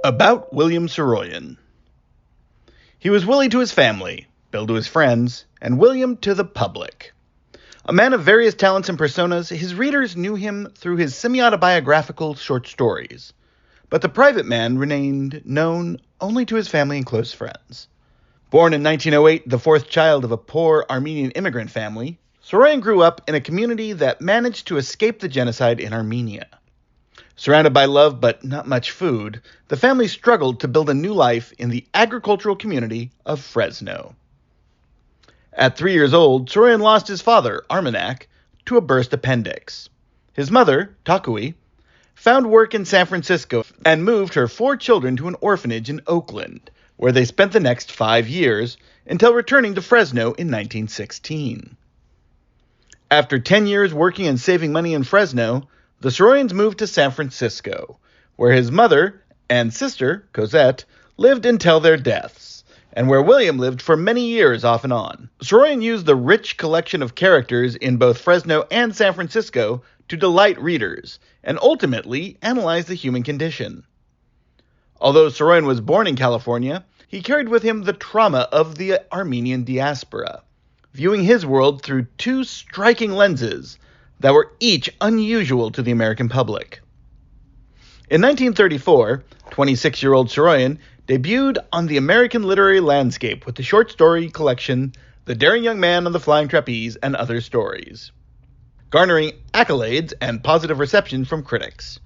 About William Saroyan. He was Willie to his family, Bill to his friends, and William to the public. A man of various talents and personas, his readers knew him through his semi-autobiographical short stories, but the private man remained known only to his family and close friends. Born in 1908, the fourth child of a poor Armenian immigrant family, Saroyan grew up in a community that managed to escape the genocide in Armenia. Surrounded by love but not much food, the family struggled to build a new life in the agricultural community of Fresno. At 3 years old, Saroyan lost his father, Armanak, to a burst appendix. His mother, Takui, found work in San Francisco and moved her 4 children to an orphanage in Oakland, where they spent the next 5 years until returning to Fresno in 1916. After 10 years working and saving money in Fresno, the Saroyans moved to San Francisco, where his mother and sister, Cosette, lived until their deaths, and where William lived for many years off and on. Saroyan used the rich collection of characters in both Fresno and San Francisco to delight readers, and ultimately analyze the human condition. Although Saroyan was born in California, he carried with him the trauma of the Armenian diaspora, viewing his world through 2 striking lenses that were each unusual to the American public. In 1934, 26-year-old Saroyan debuted on the American literary landscape with the short story collection The Daring Young Man on the Flying Trapeze and Other Stories, garnering accolades and positive reception from critics.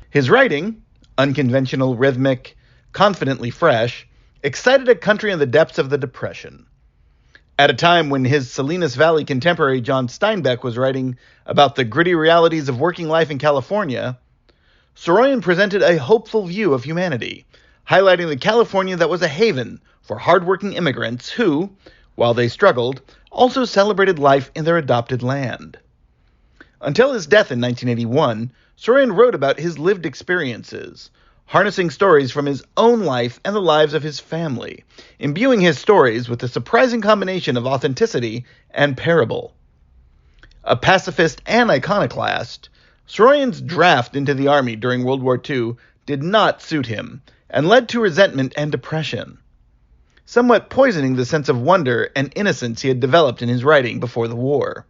His writing, unconventional, rhythmic, confidently fresh, excited a country in the depths of the Depression. At a time when his Salinas Valley contemporary John Steinbeck was writing about the gritty realities of working life in California, Saroyan presented a hopeful view of humanity, highlighting the California that was a haven for hardworking immigrants who, while they struggled, also celebrated life in their adopted land. Until his death in 1981, Saroyan wrote about his lived experiences, harnessing stories from his own life and the lives of his family, imbuing his stories with a surprising combination of authenticity and parable. A pacifist and iconoclast, Saroyan's draft into the army during World War II did not suit him and led to resentment and depression, somewhat poisoning the sense of wonder and innocence he had developed in his writing before the war.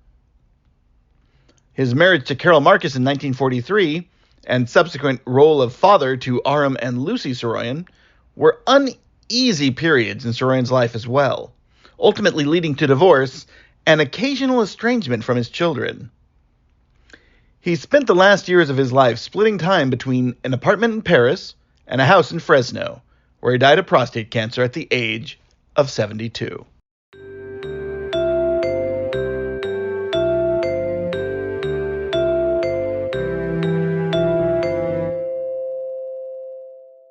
His marriage to Carol Marcus in 1943 and subsequent role of father to Aram and Lucy Saroyan were uneasy periods in Saroyan's life as well, ultimately leading to divorce and occasional estrangement from his children. He spent the last years of his life splitting time between an apartment in Paris and a house in Fresno, where he died of prostate cancer at the age of 72.